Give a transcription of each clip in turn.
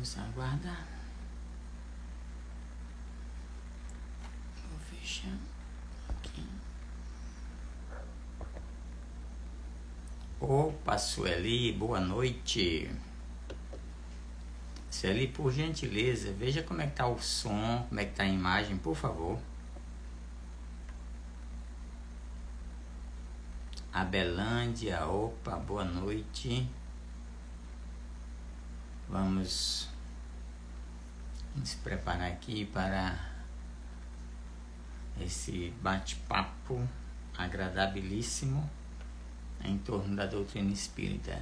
Vamos aguardar. Vou fechar aqui. Opa, Sueli, boa noite. Sueli, por gentileza, veja como é que tá o som, como é que tá a imagem, por favor. Abelândia, opa, boa noite. Vamos nos preparar aqui para esse bate-papo agradabilíssimo em torno da doutrina espírita.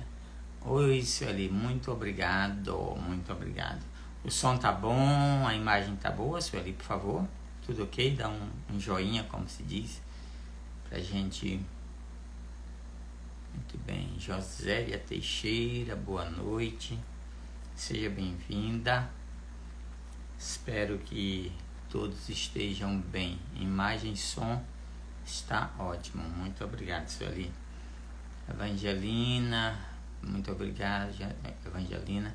Oi, Sueli, muito obrigado, muito obrigado. O som tá bom, a imagem tá boa, Sueli, por favor? Tudo ok? Dá um joinha, como se diz, pra gente... Muito bem, Josélia Teixeira, boa noite, seja bem-vinda. Espero que todos estejam bem. Imagem e som está ótimo, muito obrigado, Sueli. Evangelina, muito obrigado, Evangelina.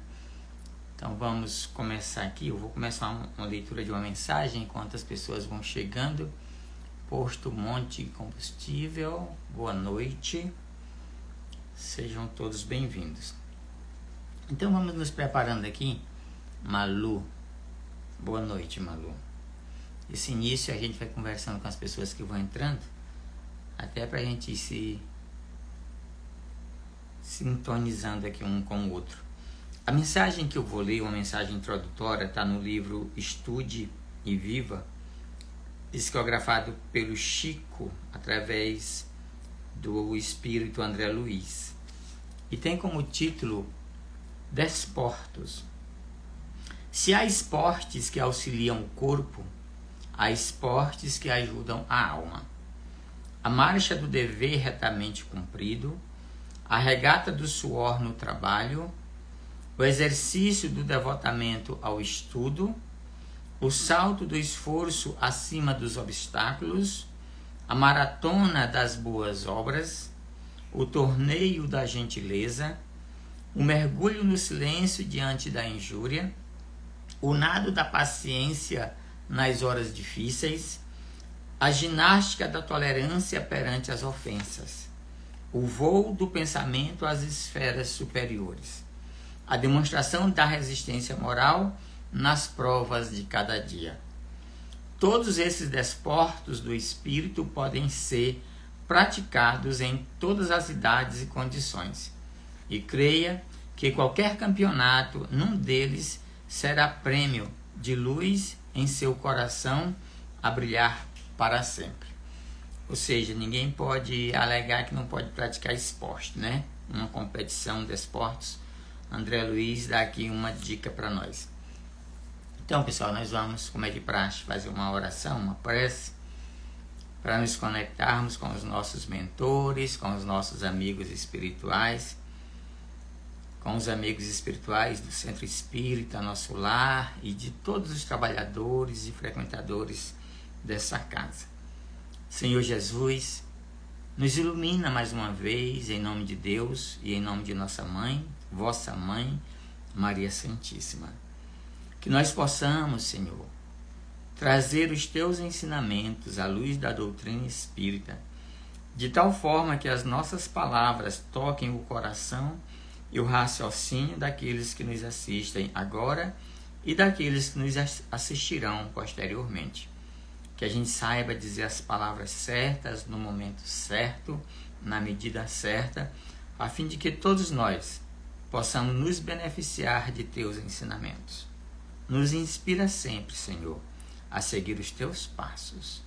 Então vamos começar aqui. Eu vou começar uma leitura de uma mensagem enquanto as pessoas vão chegando. Posto Monte Combustível, boa noite. Sejam todos bem-vindos. Então vamos nos preparando aqui. Malu, boa noite, Malu. Esse início a gente vai conversando com as pessoas que vão entrando, até para a gente ir se sintonizando aqui um com o outro. A mensagem que eu vou ler, uma mensagem introdutória, está no livro Estude e Viva, psicografado pelo Chico, através do espírito André Luiz, e tem como título Desportos. Se há esportes que auxiliam o corpo, há esportes que ajudam a alma. A marcha do dever retamente cumprido, a regata do suor no trabalho, o exercício do devotamento ao estudo, o salto do esforço acima dos obstáculos, a maratona das boas obras, o torneio da gentileza, o mergulho no silêncio diante da injúria, o nado da paciência nas horas difíceis, a ginástica da tolerância perante as ofensas, o voo do pensamento às esferas superiores, a demonstração da resistência moral nas provas de cada dia. Todos esses desportos do espírito podem ser praticados em todas as idades e condições. E creia que qualquer campeonato, num deles, será prêmio de luz em seu coração a brilhar para sempre. Ou seja, ninguém pode alegar que não pode praticar esporte, né? Uma competição de esportes. André Luiz dá aqui uma dica para nós. Então, pessoal, nós vamos, como é de praxe, fazer uma oração, uma prece, para nos conectarmos com os nossos mentores, com os nossos amigos espirituais, com os amigos espirituais do Centro Espírita, nosso lar, e de todos os trabalhadores e frequentadores dessa casa. Senhor Jesus, nos ilumina mais uma vez, em nome de Deus e em nome de nossa mãe, vossa mãe, Maria Santíssima. Que nós possamos, Senhor, trazer os teus ensinamentos à luz da doutrina espírita, de tal forma que as nossas palavras toquem o coração e o raciocínio daqueles que nos assistem agora e daqueles que nos assistirão posteriormente. Que a gente saiba dizer as palavras certas, no momento certo, na medida certa, a fim de que todos nós possamos nos beneficiar de teus ensinamentos. Nos inspira sempre, Senhor, a seguir os teus passos.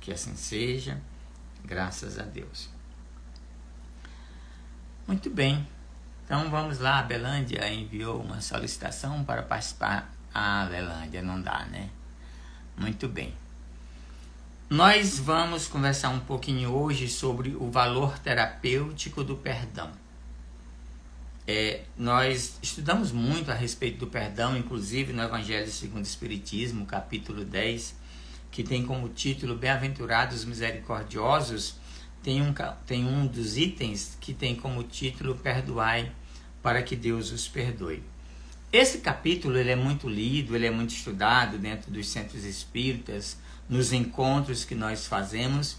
Que assim seja, graças a Deus. Muito bem. Então vamos lá, a Belândia enviou uma solicitação para participar. Ah, Belândia, não dá, né? Muito bem. Nós vamos conversar um pouquinho hoje sobre o valor terapêutico do perdão. Nós estudamos muito a respeito do perdão, inclusive no Evangelho segundo o Espiritismo, capítulo 10, que tem como título Bem-aventurados misericordiosos, tem um dos itens que tem como título Perdoai para que Deus os perdoe. Esse capítulo ele é muito lido, ele é muito estudado dentro dos centros espíritas, nos encontros que nós fazemos,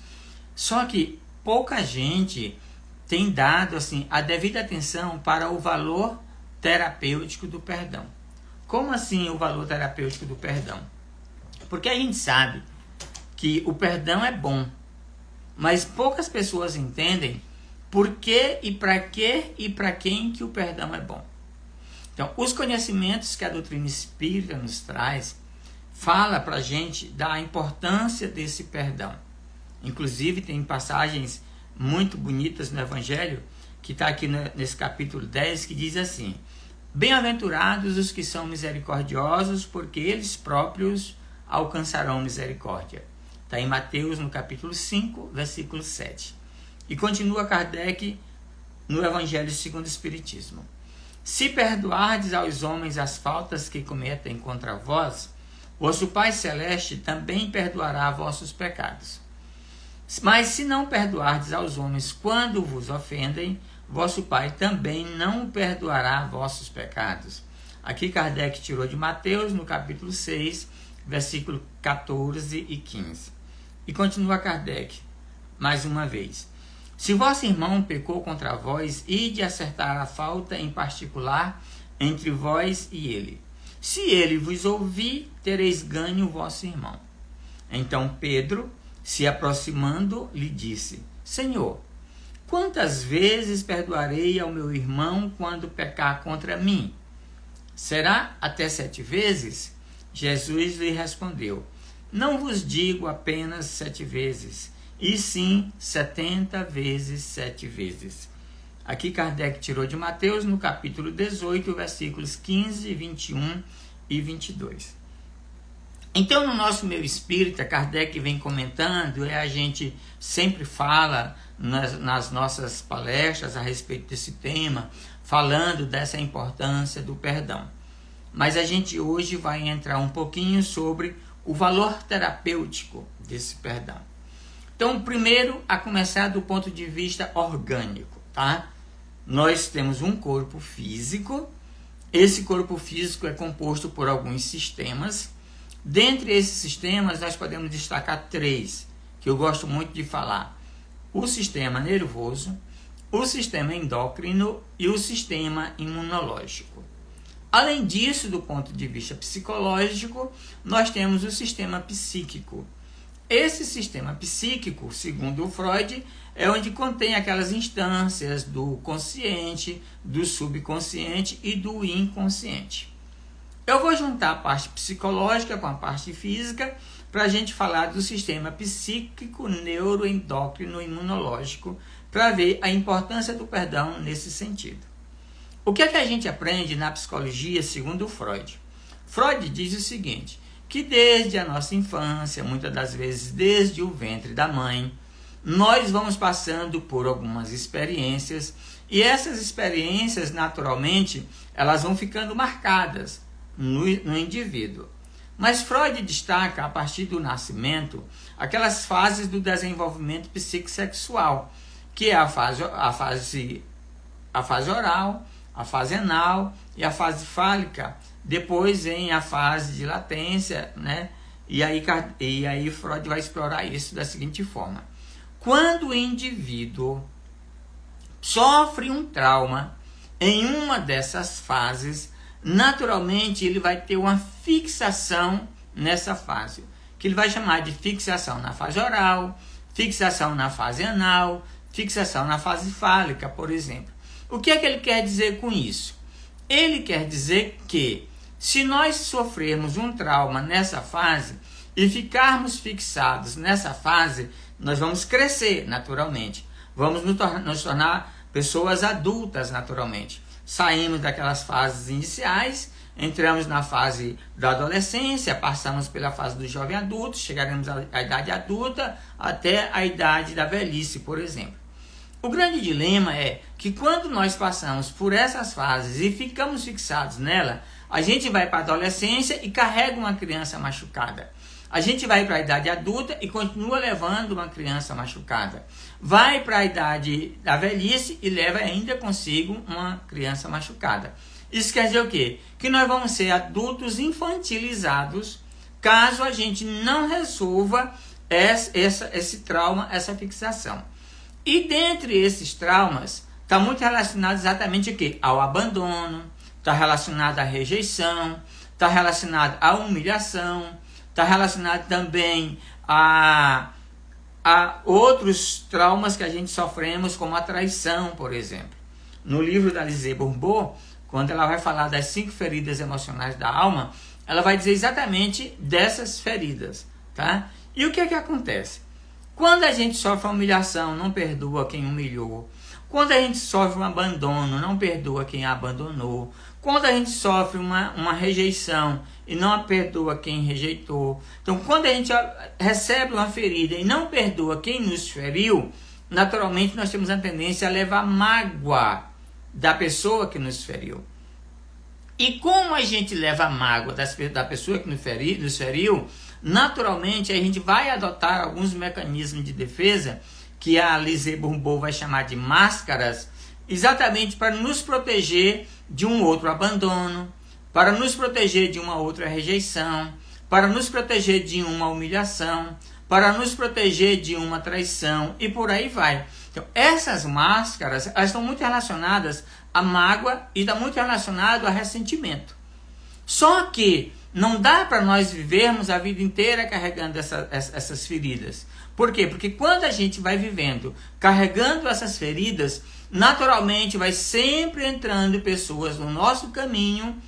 só que pouca gente tem dado assim a devida atenção para o valor terapêutico do perdão. Como assim o valor terapêutico do perdão? Porque a gente sabe que o perdão é bom, mas poucas pessoas entendem por que e para quem que o perdão é bom. Então, os conhecimentos que a doutrina espírita nos traz fala para a gente da importância desse perdão. Inclusive, tem passagens muito bonitas no Evangelho, que está aqui nesse capítulo 10, que diz assim: bem-aventurados os que são misericordiosos, porque eles próprios alcançarão misericórdia. Está em Mateus, no capítulo 5, versículo 7. E continua Kardec no Evangelho segundo o Espiritismo. Se perdoardes aos homens as faltas que cometem contra vós, vosso Pai Celeste também perdoará vossos pecados. Mas se não perdoardes aos homens quando vos ofendem, vosso Pai também não perdoará vossos pecados. Aqui Kardec tirou de Mateus, no capítulo 6, versículo 14 e 15. E continua Kardec, mais uma vez. Se vosso irmão pecou contra vós, ide acertar a falta em particular entre vós e ele. Se ele vos ouvir, tereis ganho o vosso irmão. Então Pedro, se aproximando, lhe disse: Senhor, quantas vezes perdoarei ao meu irmão quando pecar contra mim? Será até 7 vezes? Jesus lhe respondeu: Não vos digo apenas 7 vezes, e sim 70 vezes 7 vezes. Aqui Kardec tirou de Mateus, no capítulo 18, versículos 15, 21 e 22. Então, no nosso meio espírita, Kardec vem comentando, a gente sempre fala nas nossas palestras a respeito desse tema, falando dessa importância do perdão. Mas a gente hoje vai entrar um pouquinho sobre o valor terapêutico desse perdão. Então, primeiro, a começar do ponto de vista orgânico, tá? Nós temos um corpo físico. Esse corpo físico é composto por alguns sistemas. Dentre esses sistemas, nós podemos destacar 3, que eu gosto muito de falar: o sistema nervoso, o sistema endócrino e o sistema imunológico. Além disso, do ponto de vista psicológico, nós temos o sistema psíquico. Esse sistema psíquico, segundo o Freud, é onde contém aquelas instâncias do consciente, do subconsciente e do inconsciente. Eu vou juntar a parte psicológica com a parte física para a gente falar do sistema psíquico, neuroendócrino e imunológico, para ver a importância do perdão nesse sentido. O que é que a gente aprende na psicologia segundo o Freud? Freud diz o seguinte: que desde a nossa infância, muitas das vezes desde o ventre da mãe, nós vamos passando por algumas experiências, e essas experiências, naturalmente, elas vão ficando marcadas no indivíduo. Mas Freud destaca, a partir do nascimento, aquelas fases do desenvolvimento psicossexual, que é a fase oral, a fase anal e a fase fálica. Depois vem a fase de latência, né? E aí Freud vai explorar isso da seguinte forma: quando o indivíduo sofre um trauma em uma dessas fases, naturalmente ele vai ter uma fixação nessa fase, que ele vai chamar de fixação na fase oral, fixação na fase anal, fixação na fase fálica, por exemplo. O que é que ele quer dizer com isso? Ele quer dizer que, se nós sofrermos um trauma nessa fase e ficarmos fixados nessa fase, nós vamos crescer naturalmente. Vamos nos tornar pessoas adultas naturalmente. Saímos daquelas fases iniciais, entramos na fase da adolescência, passamos pela fase do jovem adulto, chegaremos à idade adulta até a idade da velhice, por exemplo. O grande dilema é que quando nós passamos por essas fases e ficamos fixados nela, a gente vai para a adolescência e carrega uma criança machucada. A gente vai para a idade adulta e continua levando uma criança machucada. Vai para a idade da velhice e leva ainda consigo uma criança machucada. Isso quer dizer o quê? Que nós vamos ser adultos infantilizados caso a gente não resolva esse trauma, essa fixação. E dentre esses traumas, está muito relacionado exatamente o quê? Ao abandono, está relacionado à rejeição, está relacionado à humilhação, está relacionado também a outros traumas que a gente sofremos, como a traição, por exemplo. No livro da Lisée Bourbeau, quando ela vai falar das 5 feridas emocionais da alma, ela vai dizer exatamente dessas feridas, tá? E o que é que acontece? Quando a gente sofre uma humilhação, não perdoa quem humilhou. Quando a gente sofre um abandono, não perdoa quem a abandonou. Quando a gente sofre uma rejeição e não perdoa quem rejeitou. Então, quando a gente recebe uma ferida e não perdoa quem nos feriu, naturalmente nós temos a tendência a levar mágoa da pessoa que nos feriu. E como a gente leva mágoa da pessoa que nos feriu, naturalmente a gente vai adotar alguns mecanismos de defesa que a Lisée Bourbeau vai chamar de máscaras, exatamente para nos proteger de um outro abandono, para nos proteger de uma outra rejeição, para nos proteger de uma humilhação, para nos proteger de uma traição e por aí vai. Então, essas máscaras, elas estão muito relacionadas à mágoa e estão muito relacionado a ressentimento. Só que não dá para nós vivermos a vida inteira carregando essas feridas. Por quê? Porque quando a gente vai vivendo carregando essas feridas, naturalmente vai sempre entrando pessoas no nosso caminho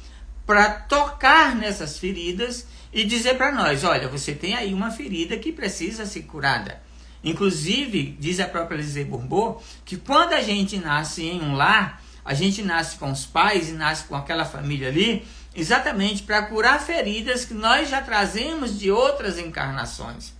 para tocar nessas feridas e dizer para nós, olha, você tem aí uma ferida que precisa ser curada. Inclusive, diz a própria Lisée Bourbeau, que quando a gente nasce em um lar, a gente nasce com os pais e nasce com aquela família ali, exatamente para curar feridas que nós já trazemos de outras encarnações.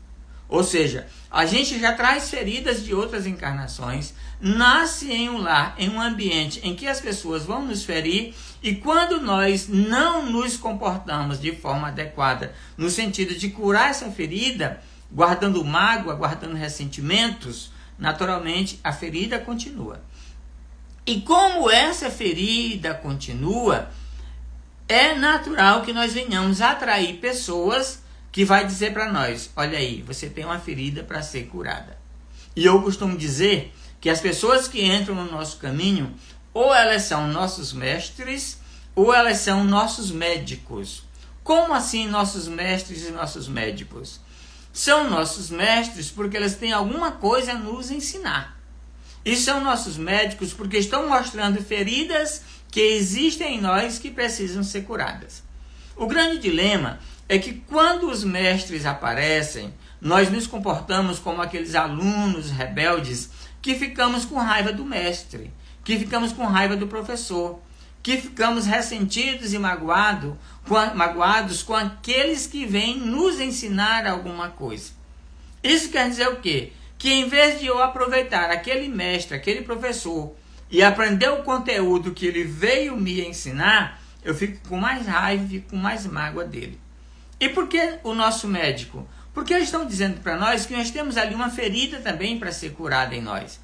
Ou seja, a gente já traz feridas de outras encarnações, nasce em um lar, em um ambiente em que as pessoas vão nos ferir, e quando nós não nos comportamos de forma adequada, no sentido de curar essa ferida, guardando mágoa, guardando ressentimentos, naturalmente a ferida continua. E como essa ferida continua, é natural que nós venhamos atrair pessoas que vai dizer para nós, olha aí, você tem uma ferida para ser curada. E eu costumo dizer que as pessoas que entram no nosso caminho, ou elas são nossos mestres, ou elas são nossos médicos. Como assim nossos mestres e nossos médicos? São nossos mestres porque eles têm alguma coisa a nos ensinar. E são nossos médicos porque estão mostrando feridas que existem em nós que precisam ser curadas. O grande dilema é que quando os mestres aparecem, nós nos comportamos como aqueles alunos rebeldes que ficamos com raiva do mestre, que ficamos com raiva do professor, que ficamos ressentidos e magoados com aqueles que vêm nos ensinar alguma coisa. Isso quer dizer o quê? Que em vez de eu aproveitar aquele mestre, aquele professor, e aprender o conteúdo que ele veio me ensinar, eu fico com mais raiva, fico com mais mágoa dele. E por que o nosso médico? Porque eles estão dizendo para nós que nós temos ali uma ferida também para ser curada em nós.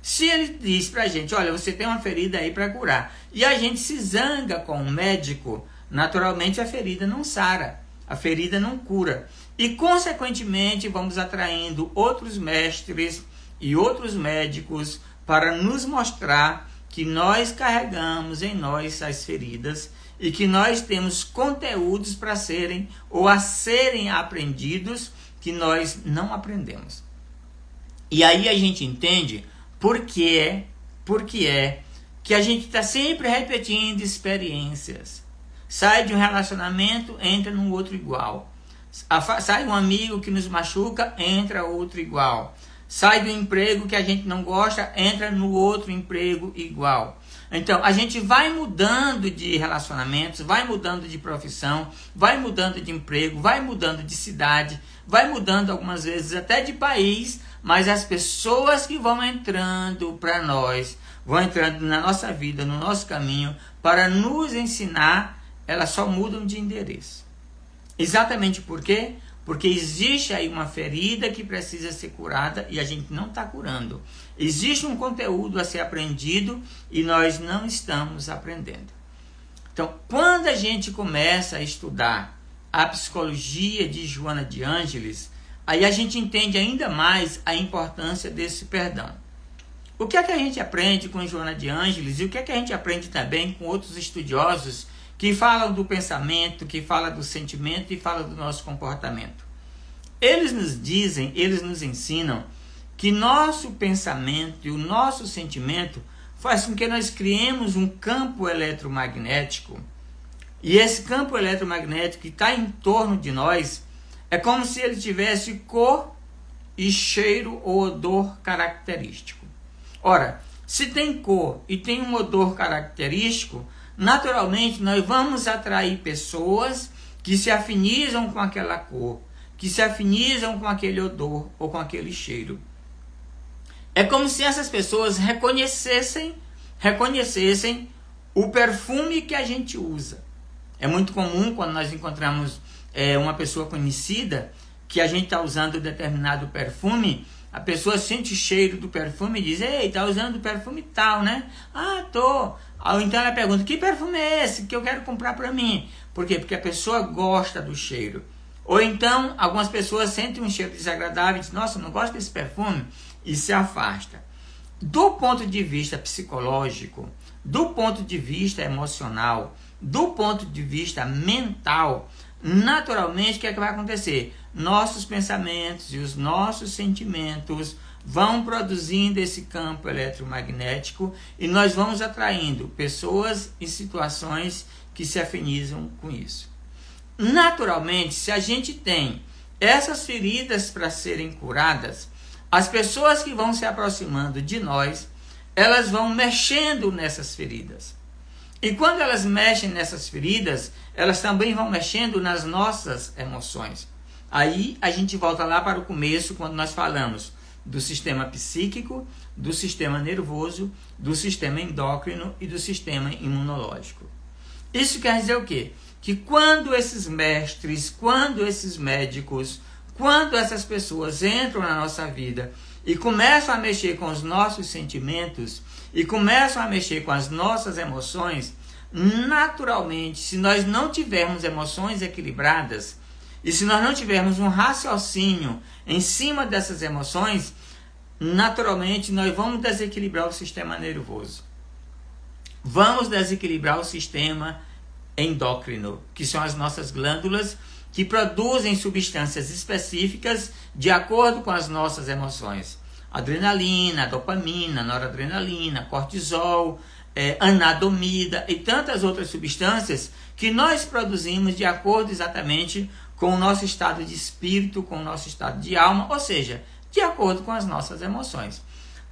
Se ele diz para a gente, olha, você tem uma ferida aí para curar, e a gente se zanga com o médico, naturalmente a ferida não sara, a ferida não cura. E, consequentemente, vamos atraindo outros mestres e outros médicos para nos mostrar que nós carregamos em nós as feridas e que nós temos conteúdos para serem ou a serem aprendidos que nós não aprendemos. E aí a gente entende por que é que a gente está sempre repetindo experiências. Sai de um relacionamento, entra num outro igual. Sai um amigo que nos machuca, entra outro igual. Sai do emprego que a gente não gosta, entra no outro emprego igual. Então, a gente vai mudando de relacionamentos, vai mudando de profissão, vai mudando de emprego, vai mudando de cidade, vai mudando algumas vezes até de país, mas as pessoas que vão entrando para nós, vão entrando na nossa vida, no nosso caminho, para nos ensinar, elas só mudam de endereço. Exatamente por quê? Porque existe aí uma ferida que precisa ser curada e a gente não está curando. Existe um conteúdo a ser aprendido e nós não estamos aprendendo. Então, quando a gente começa a estudar a psicologia de Joana de Ângeles, aí a gente entende ainda mais a importância desse perdão. O que é que a gente aprende com Joana de Ângeles e o que é que a gente aprende também com outros estudiosos que falam do pensamento, que falam do sentimento e falam do nosso comportamento? Eles nos dizem, eles nos ensinam que nosso pensamento e o nosso sentimento faz com que nós criemos um campo eletromagnético. E esse campo eletromagnético que está em torno de nós é como se ele tivesse cor e cheiro ou odor característico. Ora, se tem cor e tem um odor característico, naturalmente nós vamos atrair pessoas que se afinizam com aquela cor, que se afinizam com aquele odor ou com aquele cheiro. É como se essas pessoas reconhecessem o perfume que a gente usa. É muito comum quando nós encontramos uma pessoa conhecida que a gente está usando determinado perfume, a pessoa sente o cheiro do perfume e diz: ei, está usando perfume tal, né? Ah, tô. Ou então ela pergunta: que perfume é esse que eu quero comprar para mim? Por quê? Porque a pessoa gosta do cheiro. Ou então algumas pessoas sentem um cheiro desagradável e dizem: nossa, eu não gosto desse perfume, e se afasta. Do ponto de vista psicológico, do ponto de vista emocional, do ponto de vista mental, naturalmente o que é que vai acontecer? Nossos pensamentos e os nossos sentimentos vão produzindo esse campo eletromagnético e nós vamos atraindo pessoas e situações que se afinizam com isso. Naturalmente, se a gente tem essas feridas para serem curadas, as pessoas que vão se aproximando de nós, elas vão mexendo nessas feridas. E quando elas mexem nessas feridas, elas também vão mexendo nas nossas emoções. Aí a gente volta lá para o começo, quando nós falamos do sistema psíquico, do sistema nervoso, do sistema endócrino e do sistema imunológico. Isso quer dizer o quê? Que quando esses mestres, quando esses médicos, quando essas pessoas entram na nossa vida e começam a mexer com os nossos sentimentos e começam a mexer com as nossas emoções, naturalmente, se nós não tivermos emoções equilibradas e se nós não tivermos um raciocínio em cima dessas emoções, naturalmente nós vamos desequilibrar o sistema nervoso. Vamos desequilibrar o sistema endócrino, que são as nossas glândulas que produzem substâncias específicas de acordo com as nossas emoções. Adrenalina, dopamina, noradrenalina, cortisol, anadromida e tantas outras substâncias que nós produzimos de acordo exatamente com o nosso estado de espírito, com o nosso estado de alma, ou seja, de acordo com as nossas emoções.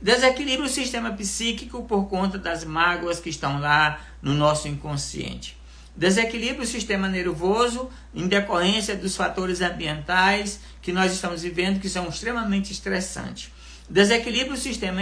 Desequilibra o sistema psíquico por conta das mágoas que estão lá no nosso inconsciente. Desequilibra o sistema nervoso em decorrência dos fatores ambientais que nós estamos vivendo, que são extremamente estressantes. Desequilibra o sistema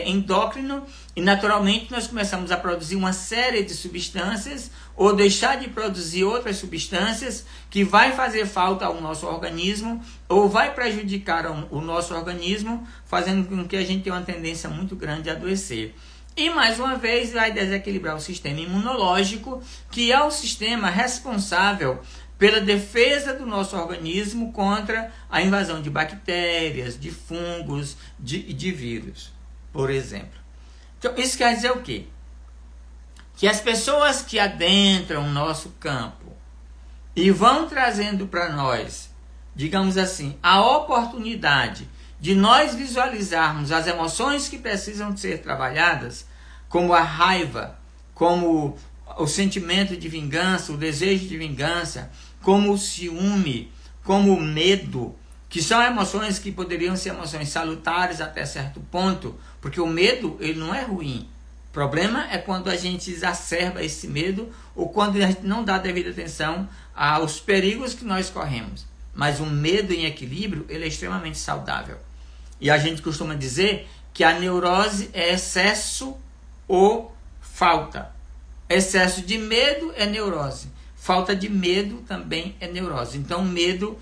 endócrino e naturalmente nós começamos a produzir uma série de substâncias ou deixar de produzir outras substâncias que vai fazer falta ao nosso organismo ou vai prejudicar o nosso organismo, fazendo com que a gente tenha uma tendência muito grande a adoecer. E mais uma vez vai desequilibrar o sistema imunológico, que é o sistema responsável pela defesa do nosso organismo contra a invasão de bactérias, de fungos, de vírus, por exemplo. Então, isso quer dizer o quê? Que as pessoas que adentram o nosso campo e vão trazendo para nós, digamos assim, a oportunidade de nós visualizarmos as emoções que precisam ser trabalhadas, como a raiva, como o sentimento de vingança, o desejo de vingança, como o ciúme, como o medo, que são emoções que poderiam ser emoções salutares até certo ponto, porque o medo ele não é ruim. O problema é quando a gente exacerba esse medo ou quando a gente não dá devida atenção aos perigos que nós corremos. Mas o medo em equilíbrio ele é extremamente saudável. E a gente costuma dizer que a neurose é excesso ou falta. Excesso de medo é neurose. Falta de medo também é neurose. Então, o medo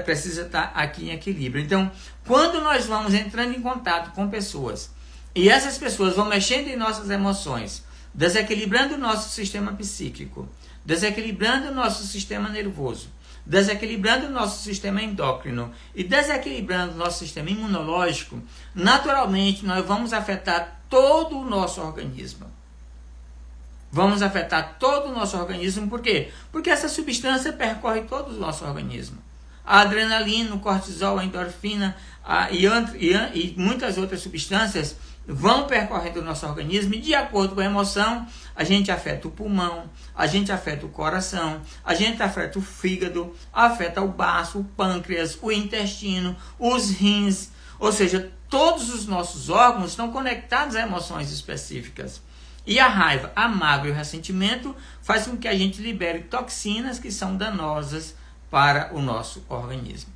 precisa estar aqui em equilíbrio. Então, quando nós vamos entrando em contato com pessoas e essas pessoas vão mexendo em nossas emoções, desequilibrando o nosso sistema psíquico, desequilibrando o nosso sistema nervoso, desequilibrando o nosso sistema endócrino e desequilibrando o nosso sistema imunológico, naturalmente nós vamos afetar todo o nosso organismo. Vamos afetar todo o nosso organismo, por quê? Porque essa substância percorre todo o nosso organismo. A adrenalina, o cortisol, a endorfina e muitas outras substâncias vão percorrendo o nosso organismo e, de acordo com a emoção, a gente afeta o pulmão, a gente afeta o coração, a gente afeta o fígado, afeta o baço, o pâncreas, o intestino, os rins, ou seja, todos os nossos órgãos estão conectados a emoções específicas. E a raiva, a mágoa e o ressentimento faz com que a gente libere toxinas que são danosas para o nosso organismo.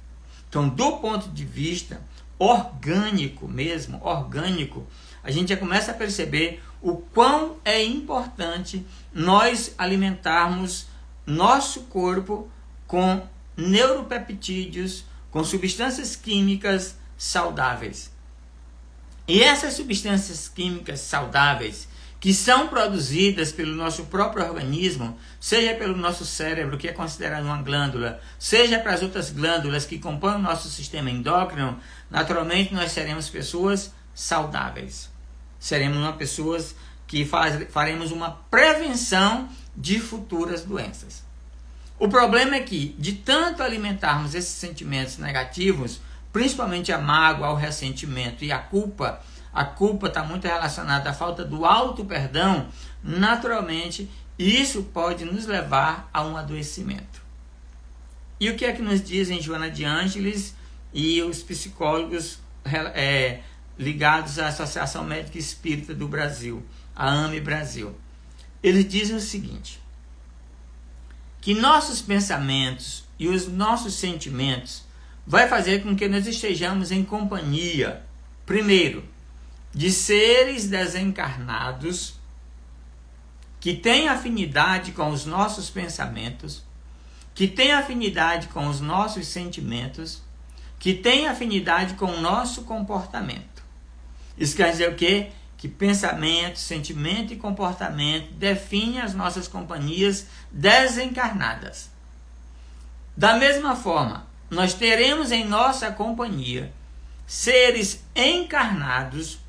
Então, do ponto de vista orgânico mesmo, a gente já começa a perceber o quão é importante nós alimentarmos nosso corpo com neuropeptídeos, com substâncias químicas saudáveis. E essas substâncias químicas saudáveis que são produzidas pelo nosso próprio organismo, seja pelo nosso cérebro, que é considerado uma glândula, seja para as outras glândulas que compõem o nosso sistema endócrino, naturalmente nós seremos pessoas saudáveis. Seremos pessoas que faremos uma prevenção de futuras doenças. O problema é que, de tanto alimentarmos esses sentimentos negativos, principalmente a mágoa, o ressentimento e a culpa está muito relacionada à falta do auto-perdão, naturalmente, isso pode nos levar a um adoecimento. E o que é que nos dizem Joana de Ângeles e os psicólogos ligados à Associação Médica Espírita do Brasil, a AME Brasil? Eles dizem o seguinte, que nossos pensamentos e os nossos sentimentos vai fazer com que nós estejamos em companhia, primeiro, de seres desencarnados que têm afinidade com os nossos pensamentos, que têm afinidade com os nossos sentimentos, que têm afinidade com o nosso comportamento. Isso quer dizer o quê? Que pensamento, sentimento e comportamento definem as nossas companhias desencarnadas. Da mesma forma, nós teremos em nossa companhia seres encarnados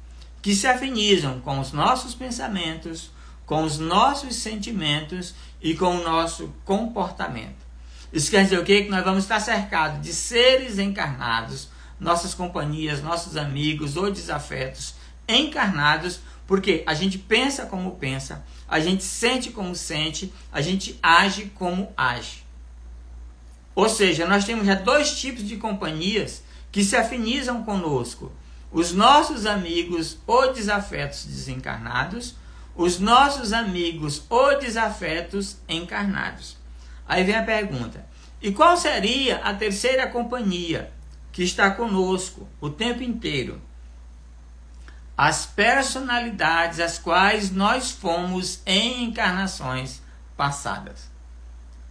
que se afinizam com os nossos pensamentos, com os nossos sentimentos e com o nosso comportamento. Isso quer dizer o quê? Que nós vamos estar cercados de seres encarnados, nossas companhias, nossos amigos ou desafetos encarnados, porque a gente pensa como pensa, a gente sente como sente, a gente age como age. Ou seja, nós temos já dois tipos de companhias que se afinizam conosco. Os nossos amigos ou desafetos desencarnados, os nossos amigos ou desafetos encarnados. Aí vem a pergunta, e qual seria a terceira companhia que está conosco o tempo inteiro? As personalidades às quais nós fomos em encarnações passadas.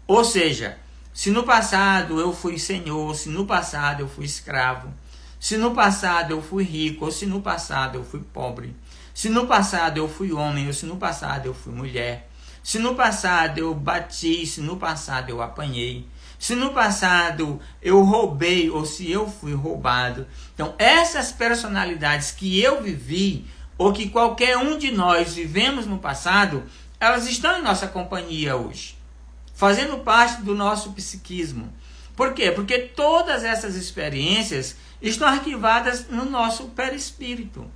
Ou seja, se no passado eu fui senhor, se no passado eu fui escravo, se no passado eu fui rico, ou se no passado eu fui pobre, se no passado eu fui homem, ou se no passado eu fui mulher, se no passado eu bati, se no passado eu apanhei, se no passado eu roubei, ou se eu fui roubado. Então, essas personalidades que eu vivi, ou que qualquer um de nós vivemos no passado, elas estão em nossa companhia hoje, fazendo parte do nosso psiquismo. Por quê? Porque todas essas experiências estão arquivadas no nosso perispírito,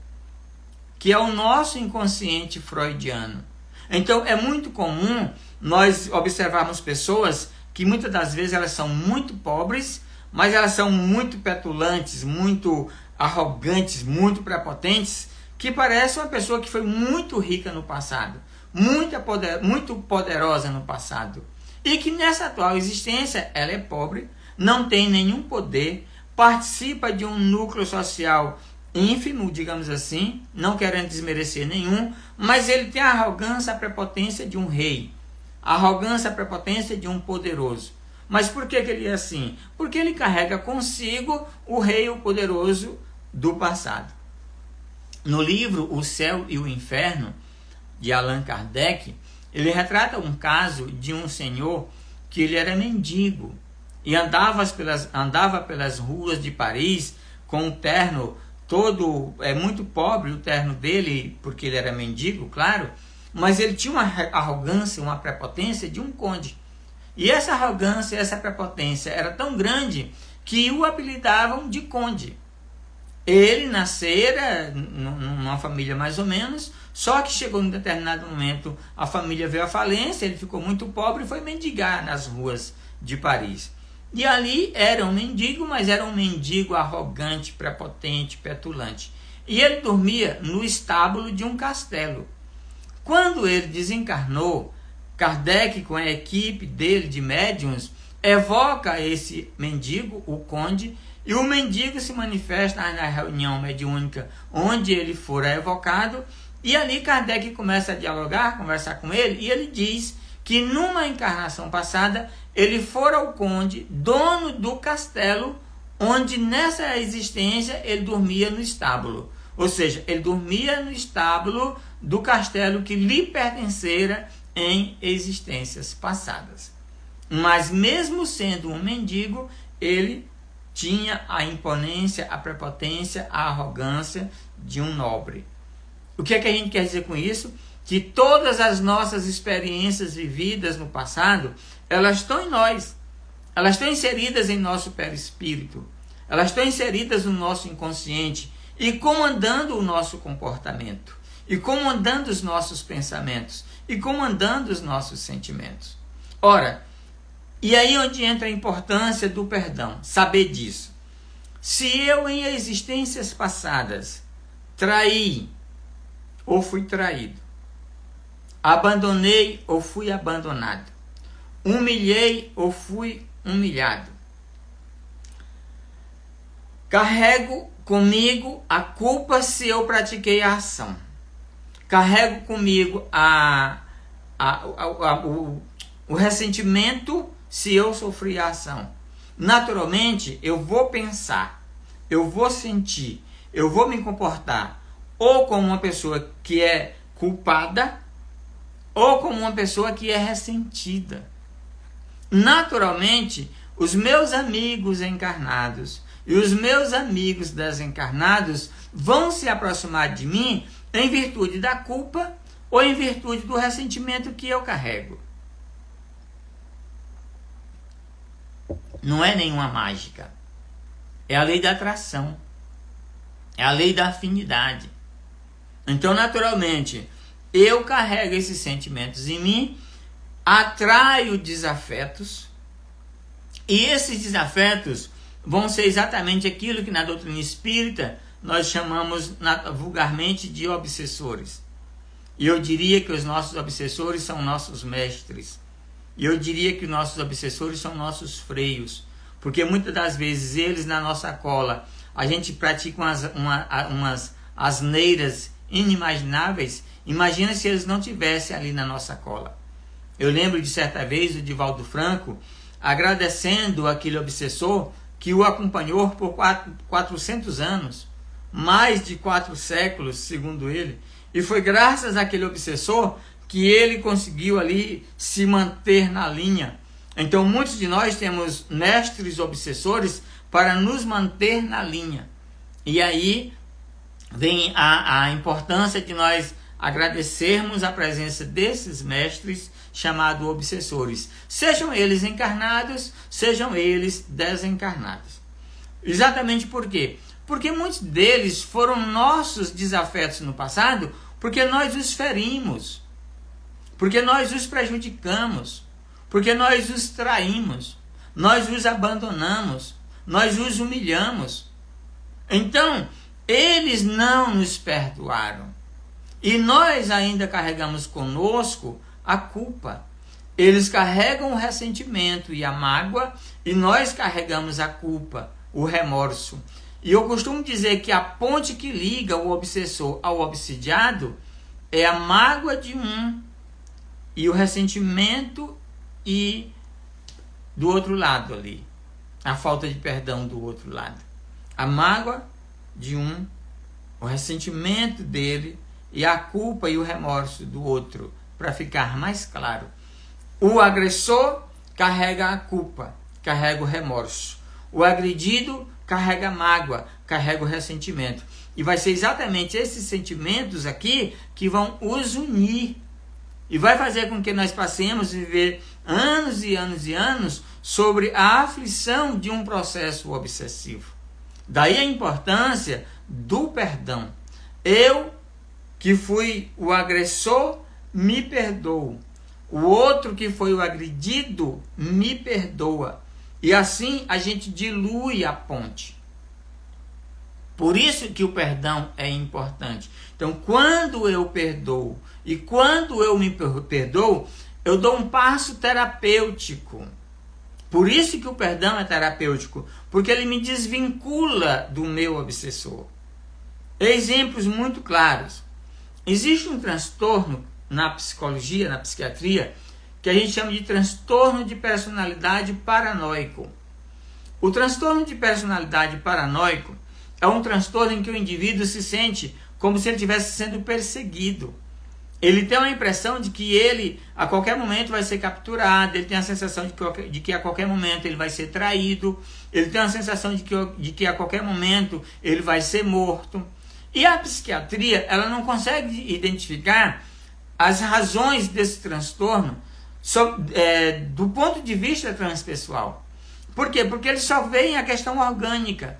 que é o nosso inconsciente freudiano. Então, é muito comum nós observarmos pessoas que muitas das vezes elas são muito pobres, mas elas são muito petulantes, muito arrogantes, muito prepotentes, que parece uma pessoa que foi muito rica no passado, muito poderosa no passado, e que nessa atual existência ela é pobre, não tem nenhum poder, participa de um núcleo social ínfimo, digamos assim, não querendo desmerecer nenhum, mas ele tem a arrogância, a prepotência de um rei, a arrogância, a prepotência de um poderoso. Mas por que ele é assim? Porque ele carrega consigo o rei, o poderoso do passado. No livro O Céu e o Inferno, de Allan Kardec, ele retrata um caso de um senhor que ele era mendigo e andava pelas ruas de Paris com um terno todo muito pobre, o terno dele, porque ele era mendigo, claro, mas ele tinha uma arrogância, uma prepotência de um conde. E essa arrogância, essa prepotência era tão grande que o apelidavam de conde. Ele nascera numa família mais ou menos, só que chegou em determinado momento, a família veio à falência, ele ficou muito pobre e foi mendigar nas ruas de Paris. E ali era um mendigo, mas era um mendigo arrogante, prepotente, petulante. E ele dormia no estábulo de um castelo. Quando ele desencarnou, Kardec, com a equipe dele de médiuns, evoca esse mendigo, o conde, e o mendigo se manifesta na reunião mediúnica onde ele fora evocado, e ali Kardec começa a dialogar, conversar com ele, e ele diz que numa encarnação passada ele fora o conde, dono do castelo, onde nessa existência ele dormia no estábulo. Ou seja, ele dormia no estábulo do castelo que lhe pertencera em existências passadas. Mas mesmo sendo um mendigo, ele tinha a imponência, a prepotência, a arrogância de um nobre. O que é que a gente quer dizer com isso? Que todas as nossas experiências vividas no passado, elas estão em nós. Elas estão inseridas em nosso perispírito. Elas estão inseridas no nosso inconsciente e comandando o nosso comportamento, e comandando os nossos pensamentos, e comandando os nossos sentimentos. Ora, e aí onde entra a importância do perdão, saber disso. Se eu em existências passadas traí ou fui traído, abandonei ou fui abandonado, humilhei ou fui humilhado, carrego comigo a culpa se eu pratiquei a ação, carrego comigo o ressentimento se eu sofri a ação. Naturalmente, eu vou pensar, eu vou sentir, eu vou me comportar ou como uma pessoa que é culpada ou como uma pessoa que é ressentida. Naturalmente, os meus amigos encarnados e os meus amigos desencarnados vão se aproximar de mim em virtude da culpa ou em virtude do ressentimento que eu carrego. Não é nenhuma mágica. É a lei da atração. É a lei da afinidade. Então, naturalmente, eu carrego esses sentimentos em mim, atraio desafetos, e esses desafetos vão ser exatamente aquilo que na doutrina espírita nós chamamos vulgarmente de obsessores. E eu diria que os nossos obsessores são nossos mestres. E eu diria que os nossos obsessores são nossos freios. Porque muitas das vezes eles na nossa cola, a gente pratica umas asneiras inimagináveis. Imagina se eles não tivessem ali na nossa cola. Eu lembro de certa vez o Divaldo Franco agradecendo aquele obsessor que o acompanhou por 400 anos, mais de 4 séculos, segundo ele, e foi graças àquele obsessor que ele conseguiu ali se manter na linha. Então muitos de nós temos mestres obsessores para nos manter na linha. E aí vem a importância de nós agradecermos a presença desses mestres chamados obsessores, sejam eles encarnados, sejam eles desencarnados. Exatamente por quê? Porque muitos deles foram nossos desafetos no passado, porque nós os ferimos, porque nós os prejudicamos, porque nós os traímos, nós os abandonamos, nós os humilhamos. Então, eles não nos perdoaram. E nós ainda carregamos conosco a culpa. Eles carregam o ressentimento e a mágoa, e nós carregamos a culpa, o remorso. E eu costumo dizer que a ponte que liga o obsessor ao obsidiado é a mágoa de um e o ressentimento e do outro lado ali, a falta de perdão do outro lado. A mágoa de um, o ressentimento dele e a culpa e o remorso do outro, para ficar mais claro. O agressor carrega a culpa, carrega o remorso. O agredido carrega a mágoa, carrega o ressentimento. E vai ser exatamente esses sentimentos aqui que vão os unir. E vai fazer com que nós passemos a viver anos e anos e anos sobre a aflição de um processo obsessivo. Daí a importância do perdão. Eu, que fui o agressor, me perdoo. O outro, que foi o agredido, me perdoa. E assim a gente dilui a ponte. Por isso que o perdão é importante. Então, quando eu perdoo e quando eu me perdoo, eu dou um passo terapêutico. Por isso que o perdão é terapêutico, porque ele me desvincula do meu obsessor. Exemplos muito claros. Existe um transtorno na psicologia, na psiquiatria, que a gente chama de transtorno de personalidade paranoico. O transtorno de personalidade paranoico é um transtorno em que o indivíduo se sente como se ele estivesse sendo perseguido. Ele tem a impressão de que ele, a qualquer momento, vai ser capturado, ele tem a sensação de que a qualquer momento ele vai ser traído, ele tem a sensação de que a qualquer momento ele vai ser morto. E a psiquiatria, ela não consegue identificar as razões desse transtorno do ponto de vista transpessoal. Por quê? Porque ele só vê a questão orgânica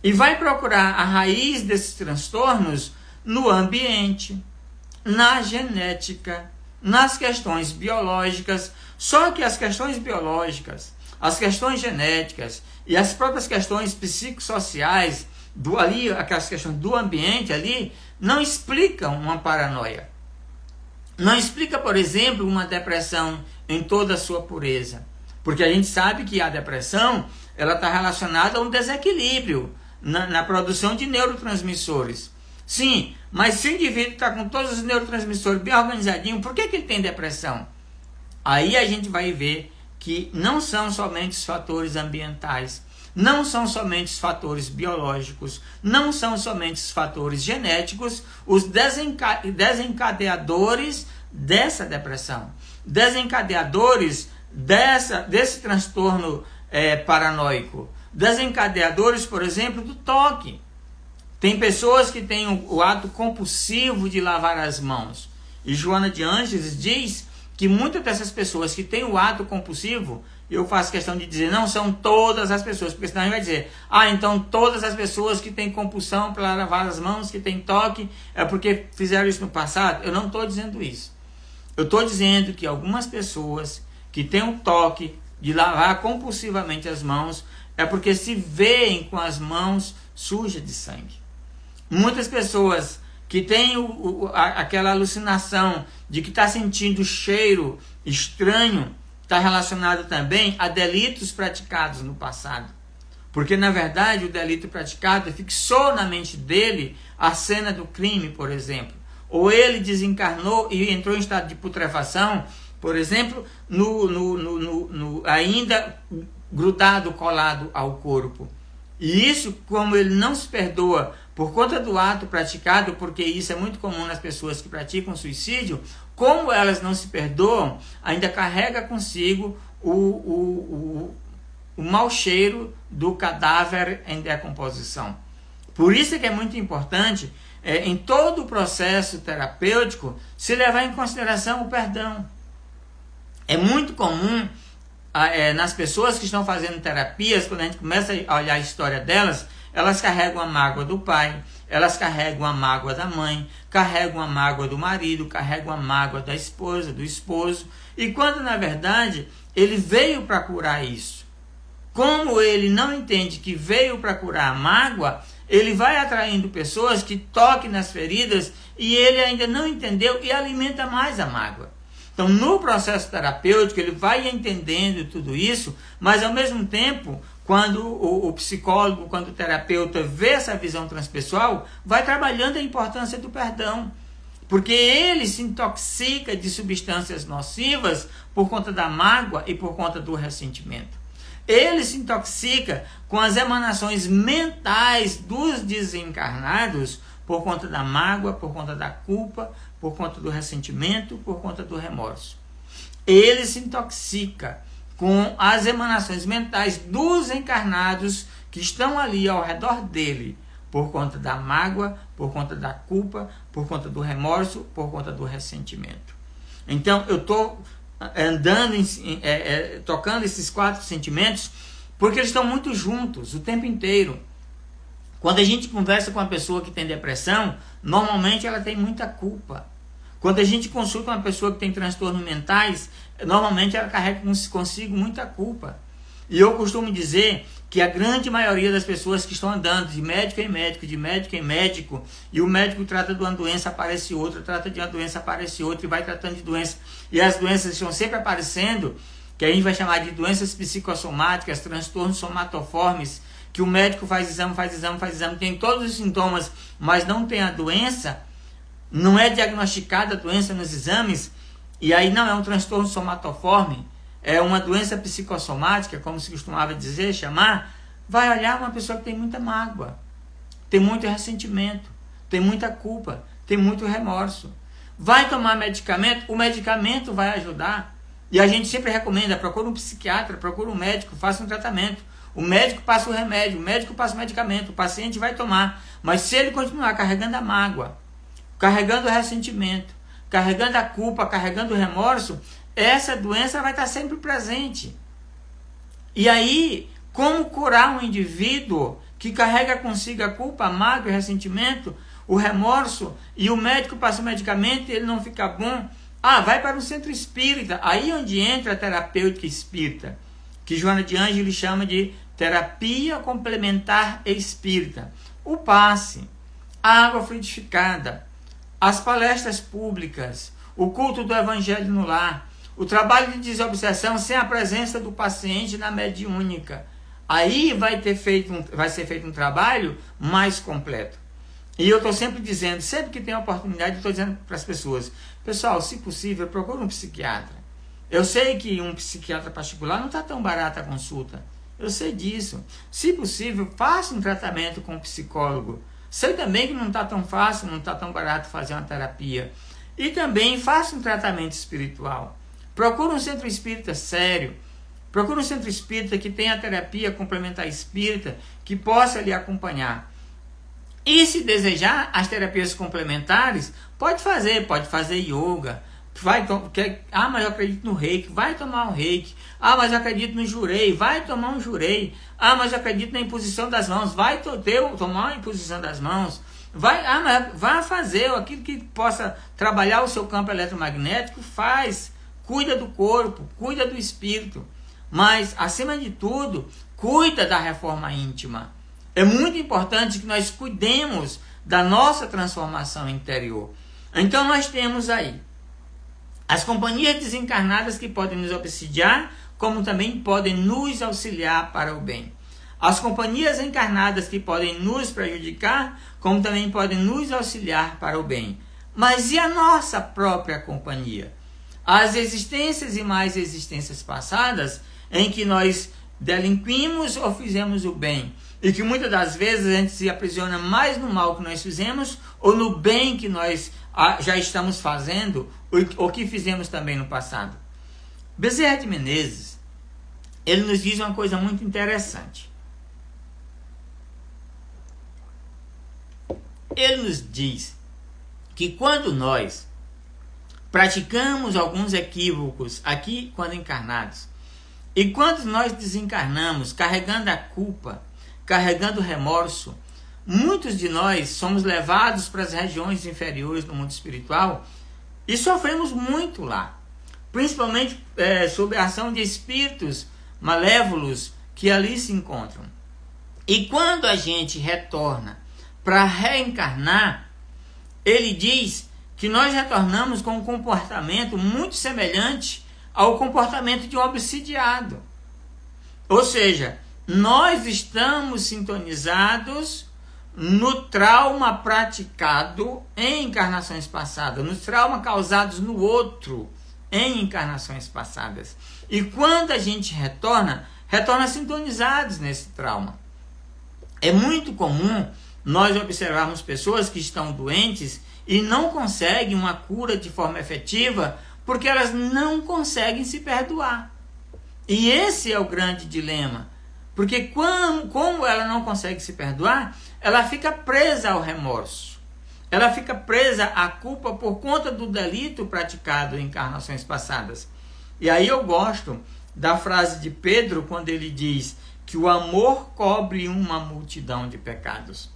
e vai procurar a raiz desses transtornos no ambiente, na genética, nas questões biológicas. Só que as questões biológicas, as questões genéticas e as próprias questões psicossociais, aquelas questões do ambiente ali, não explicam uma paranoia. Não explica, por exemplo, uma depressão em toda a sua pureza. Porque a gente sabe que a depressão ela está relacionada a um desequilíbrio na produção de neurotransmissores. Sim, mas se o indivíduo está com todos os neurotransmissores bem organizadinhos, por que ele tem depressão? Aí a gente vai ver que não são somente os fatores ambientais, não são somente os fatores biológicos, não são somente os fatores genéticos, os desencadeadores dessa depressão, desencadeadores desse transtorno paranoico, desencadeadores, por exemplo, do toque. Tem pessoas que têm o ato compulsivo de lavar as mãos. E Joana de Ângeles diz que muitas dessas pessoas que têm o ato compulsivo, eu faço questão de dizer, não são todas as pessoas, porque senão a gente vai dizer, então todas as pessoas que têm compulsão para lavar as mãos, que têm toque, é porque fizeram isso no passado. Eu não estou dizendo isso. Eu estou dizendo que algumas pessoas que têm um toque de lavar compulsivamente as mãos, é porque se veem com as mãos sujas de sangue. Muitas pessoas que têm aquela alucinação de que está sentindo cheiro estranho, está relacionado também a delitos praticados no passado. Porque, na verdade, o delito praticado fixou na mente dele a cena do crime, por exemplo. Ou ele desencarnou e entrou em estado de putrefação, por exemplo, ainda grudado, colado ao corpo. E isso, como ele não se perdoa por conta do ato praticado, porque isso é muito comum nas pessoas que praticam suicídio, como elas não se perdoam, ainda carrega consigo o mau cheiro do cadáver em decomposição. Por isso é que é muito importante, em todo o processo terapêutico, se levar em consideração o perdão. É muito comum nas pessoas que estão fazendo terapias, quando a gente começa a olhar a história delas, elas carregam a mágoa do pai, elas carregam a mágoa da mãe, carregam a mágoa do marido, carregam a mágoa da esposa, do esposo, e quando na verdade ele veio para curar isso. Como ele não entende que veio para curar a mágoa, ele vai atraindo pessoas que toquem nas feridas e ele ainda não entendeu e alimenta mais a mágoa. Então, no processo terapêutico, ele vai entendendo tudo isso, mas ao mesmo tempo, quando o psicólogo, quando o terapeuta vê essa visão transpessoal, vai trabalhando a importância do perdão. Porque ele se intoxica de substâncias nocivas por conta da mágoa e por conta do ressentimento. Ele se intoxica com as emanações mentais dos desencarnados por conta da mágoa, por conta da culpa, por conta do ressentimento, por conta do remorso. Ele se intoxica com as emanações mentais dos encarnados que estão ali ao redor dele, por conta da mágoa, por conta da culpa, por conta do remorso, por conta do ressentimento. Então, eu estou andando, tocando esses 4 sentimentos, porque eles estão muito juntos o tempo inteiro. Quando a gente conversa com uma pessoa que tem depressão, normalmente ela tem muita culpa. Quando a gente consulta uma pessoa que tem transtornos mentais, normalmente ela carrega consigo muita culpa. E eu costumo dizer que a grande maioria das pessoas que estão andando de médico em médico, de médico em médico, e o médico trata de uma doença, aparece outra, trata de uma doença, aparece outra, e vai tratando de doença, e as doenças estão sempre aparecendo, que a gente vai chamar de doenças psicossomáticas, transtornos somatoformes, que o médico faz exame, tem todos os sintomas, mas não tem a doença, não é diagnosticada a doença nos exames, e aí não é um transtorno somatoforme, é uma doença psicossomática, como se costumava dizer, chamar, vai olhar uma pessoa que tem muita mágoa, tem muito ressentimento, tem muita culpa, tem muito remorso. Vai tomar medicamento, o medicamento vai ajudar. E a gente sempre recomenda, procura um psiquiatra, procura um médico, faça um tratamento. O médico passa o remédio, o médico passa o medicamento, o paciente vai tomar. Mas se ele continuar carregando a mágoa, carregando o ressentimento, carregando a culpa, carregando o remorso, essa doença vai estar sempre presente. E aí, como curar um indivíduo que carrega consigo a culpa, a mágoa, o ressentimento, o remorso, e o médico passa o medicamento e ele não fica bom? Vai para um centro espírita. Aí onde entra a terapêutica espírita, que Joana de Ângeles chama de terapia complementar espírita. O passe, a água frutificada, as palestras públicas, o culto do evangelho no lar, o trabalho de desobsessão sem a presença do paciente na mediúnica. Aí vai ser feito um trabalho mais completo. E eu estou sempre dizendo, sempre que tem oportunidade, eu estou dizendo para as pessoas, pessoal, se possível, procure um psiquiatra. Eu sei que um psiquiatra particular não está tão barato a consulta. Eu sei disso. Se possível, faça um tratamento com um psicólogo. Sei também que não está tão fácil, não está tão barato fazer uma terapia. E também faça um tratamento espiritual. Procure um centro espírita sério. Procure um centro espírita que tenha terapia complementar espírita, que possa lhe acompanhar. E se desejar as terapias complementares, pode fazer yoga. Mas eu acredito no reiki, vai tomar um reiki. Mas eu acredito no jurei, vai tomar um jurei. Mas eu acredito na imposição das mãos, vai tomar uma imposição das mãos. Mas vai fazer aquilo que possa trabalhar o seu campo eletromagnético, faz. Cuida do corpo, cuida do espírito. Mas, acima de tudo, cuida da reforma íntima. É muito importante que nós cuidemos da nossa transformação interior. Então nós temos aí as companhias desencarnadas que podem nos obsidiar, como também podem nos auxiliar para o bem. As companhias encarnadas que podem nos prejudicar, como também podem nos auxiliar para o bem. Mas e a nossa própria companhia? As existências e mais existências passadas em que nós delinquimos ou fizemos o bem, e que muitas das vezes a gente se aprisiona mais no mal que nós fizemos ou no bem que nós já estamos fazendo ou que fizemos também no passado. Bezerra de Menezes, ele nos diz uma coisa muito interessante. Ele nos diz que quando nós praticamos alguns equívocos aqui quando encarnados, e quando nós desencarnamos carregando a culpa, carregando o remorso, muitos de nós somos levados para as regiões inferiores do mundo espiritual e sofremos muito lá, principalmente sob a ação de espíritos malévolos que ali se encontram. E quando a gente retorna para reencarnar, ele diz que nós retornamos com um comportamento muito semelhante ao comportamento de um obsidiado. Ou seja, nós estamos sintonizados no trauma praticado em encarnações passadas, nos traumas causados no outro em encarnações passadas. E quando a gente retorna sintonizados nesse trauma. É muito comum nós observarmos pessoas que estão doentes e não conseguem uma cura de forma efetiva porque elas não conseguem se perdoar. E esse é o grande dilema. Porque como ela não consegue se perdoar, ela fica presa ao remorso. Ela fica presa à culpa por conta do delito praticado em encarnações passadas. E aí eu gosto da frase de Pedro quando ele diz que o amor cobre uma multidão de pecados.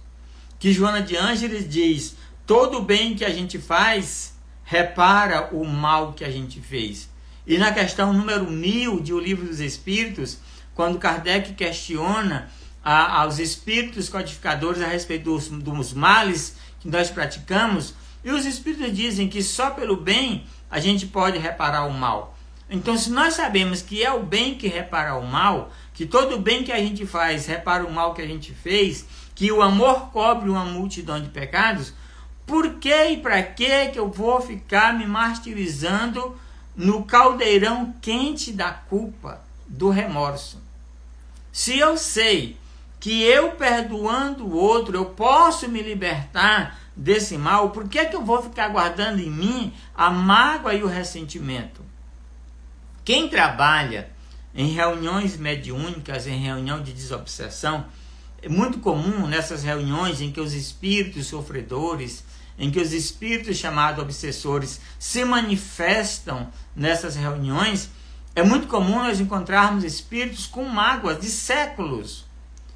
Que Joana de Ângeles diz: todo o bem que a gente faz repara o mal que a gente fez. E na questão número 1000 de O Livro dos Espíritos, quando Kardec questiona aos espíritos codificadores a respeito dos males que nós praticamos, e os espíritos dizem que só pelo bem a gente pode reparar o mal. Então, se nós sabemos que é o bem que repara o mal, que todo o bem que a gente faz repara o mal que a gente fez, que o amor cobre uma multidão de pecados, por que e para que eu vou ficar me martirizando no caldeirão quente da culpa, do remorso? Se eu sei que eu perdoando o outro, eu posso me libertar desse mal, por que eu vou ficar guardando em mim a mágoa e o ressentimento? Quem trabalha em reuniões mediúnicas, em reunião de desobsessão, é muito comum nessas reuniões em que os espíritos sofredores, em que os espíritos chamados obsessores se manifestam nessas reuniões, é muito comum nós encontrarmos espíritos com mágoas de séculos.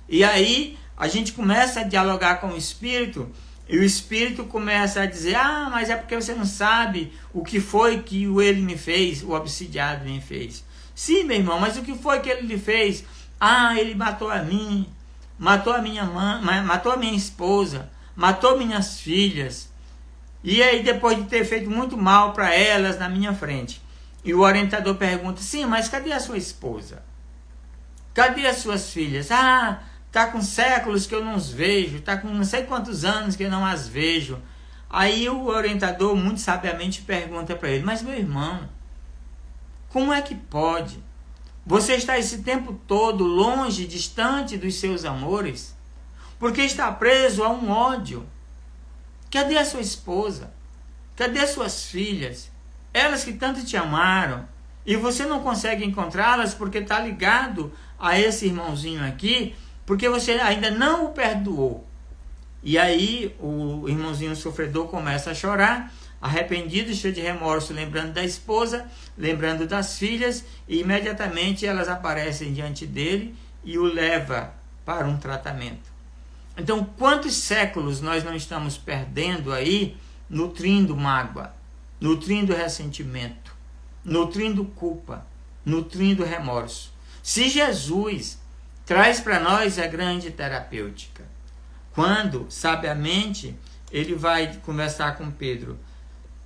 E aí a gente começa a dialogar com o espírito, e o espírito começa a dizer: ah, mas é porque você não sabe o que foi que ele me fez, o obsidiado me fez. Sim, meu irmão, mas o que foi que ele lhe fez? Ah, ele matou a mim, matou a minha mãe, matou a minha esposa, matou minhas filhas. E aí, depois de ter feito muito mal para elas na minha frente. E o orientador pergunta: sim, mas cadê a sua esposa? Cadê as suas filhas? Ah, tá com séculos que eu não os vejo, tá com não sei quantos anos que eu não as vejo. Aí o orientador muito sabiamente pergunta para ele: mas meu irmão, como é que pode? Você está esse tempo todo longe, distante dos seus amores, porque está preso a um ódio. Cadê a sua esposa? Cadê as suas filhas? Elas que tanto te amaram. E você não consegue encontrá-las porque está ligado a esse irmãozinho aqui, porque você ainda não o perdoou. E aí o irmãozinho sofredor começa a chorar, arrependido, cheio de remorso, lembrando da esposa, lembrando das filhas, e imediatamente elas aparecem diante dele e o leva para um tratamento. Então, quantos séculos nós não estamos perdendo aí, nutrindo mágoa, nutrindo ressentimento, nutrindo culpa, nutrindo remorso? Se Jesus traz para nós a grande terapêutica, quando, sabiamente, ele vai conversar com Pedro: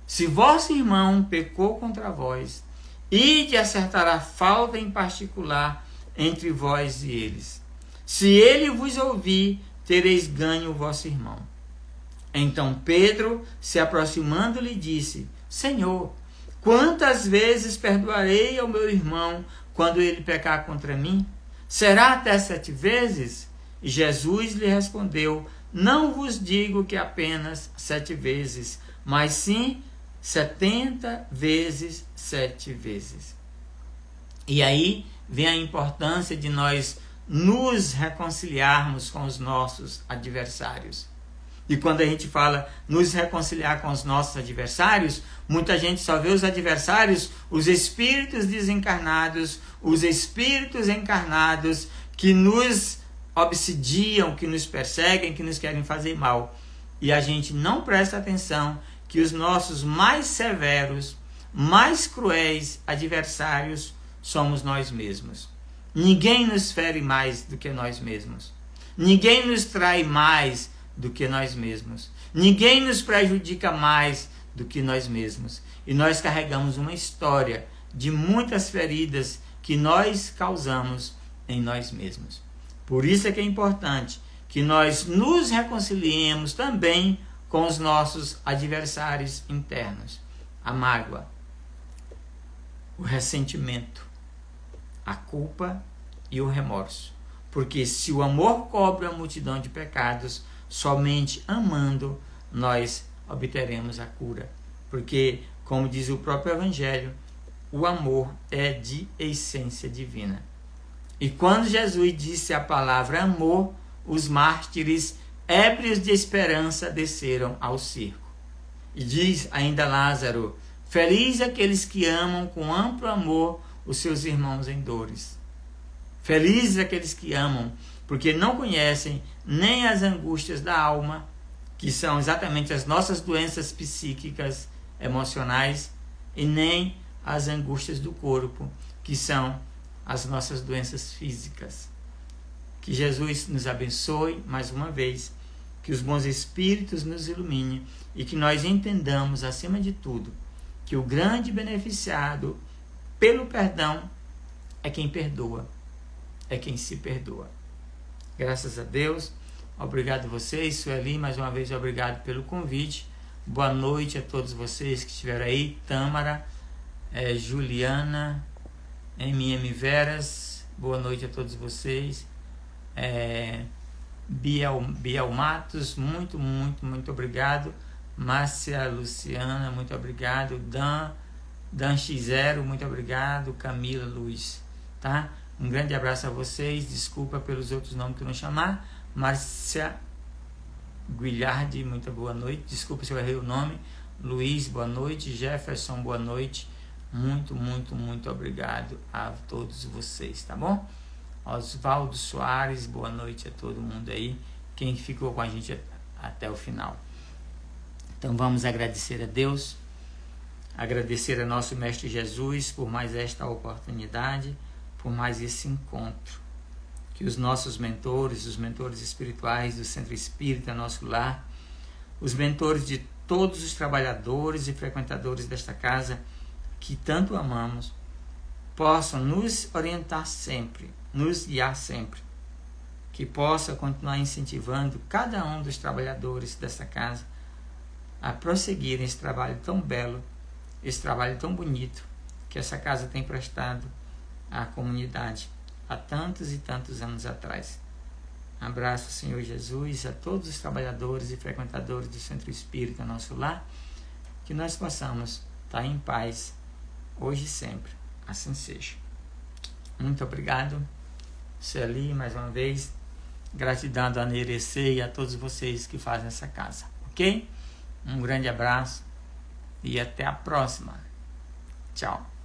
se vosso irmão pecou contra vós, ide acertar a falta em particular entre vós e eles. Se ele vos ouvir, tereis ganho o vosso irmão. Então Pedro, se aproximando, lhe disse: Senhor, quantas vezes perdoarei ao meu irmão quando ele pecar contra mim? Será até 7 vezes? E Jesus lhe respondeu: não vos digo que apenas 7 vezes, mas sim 70 vezes 7 vezes. E aí vem a importância de nós nos reconciliarmos com os nossos adversários. E quando a gente fala nos reconciliar com os nossos adversários, muita gente só vê os adversários, os espíritos desencarnados, os espíritos encarnados que nos obsidiam, que nos perseguem, que nos querem fazer mal. E a gente não presta atenção que os nossos mais severos, mais cruéis adversários somos nós mesmos. Ninguém nos fere mais do que nós mesmos. Ninguém nos trai mais do que nós mesmos. Ninguém nos prejudica mais do que nós mesmos. E nós carregamos uma história de muitas feridas que nós causamos em nós mesmos. Por isso é que é importante que nós nos reconciliemos também com os nossos adversários internos. A mágoa, o ressentimento, a culpa e o remorso. Porque se o amor cobre a multidão de pecados, somente amando nós obteremos a cura. Porque, como diz o próprio Evangelho, o amor é de essência divina. E quando Jesus disse a palavra amor, os mártires, ébrios de esperança, desceram ao circo. E diz ainda Lázaro: feliz aqueles que amam com amplo amor os seus irmãos em dores. Felizes aqueles que amam, porque não conhecem nem as angústias da alma, que são exatamente as nossas doenças psíquicas, emocionais, e nem as angústias do corpo, que são as nossas doenças físicas. Que Jesus nos abençoe mais uma vez, que os bons espíritos nos iluminem e que nós entendamos, acima de tudo, que o grande beneficiado pelo perdão é quem perdoa, é quem se perdoa. Graças a Deus. Obrigado a vocês, Sueli, mais uma vez obrigado pelo convite. Boa noite a todos vocês que estiveram aí. Tâmara, Juliana, MM Veras, boa noite a todos vocês. Biel Matos, muito obrigado. Márcia Luciana, muito obrigado. Dan X0, muito obrigado. Camila Luiz, tá? Um grande abraço a vocês, desculpa pelos outros nomes que eu não chamar. Márcia Guilhardi, muito boa noite, desculpa se eu errei o nome. Luiz, boa noite. Jefferson, boa noite. Muito obrigado a todos vocês, tá bom? Oswaldo Soares, boa noite a todo mundo aí, quem ficou com a gente até o final. Então vamos agradecer a Deus, agradecer a nosso Mestre Jesus por mais esta oportunidade, por mais esse encontro. Que os nossos mentores, os mentores espirituais do Centro Espírita Nosso Lar, os mentores de todos os trabalhadores e frequentadores desta casa que tanto amamos, possam nos orientar sempre, nos guiar sempre, que possa continuar incentivando cada um dos trabalhadores desta casa a prosseguir esse trabalho tão belo, esse trabalho tão bonito que essa casa tem prestado à comunidade há tantos e tantos anos atrás. Abraço, Senhor Jesus, a todos os trabalhadores e frequentadores do Centro Espírita Nosso Lar, que nós possamos estar em paz, hoje e sempre. Assim seja. Muito obrigado, Celi, mais uma vez. Gratidão a Nerecê e a todos vocês que fazem essa casa, ok? Um grande abraço e até a próxima. Tchau.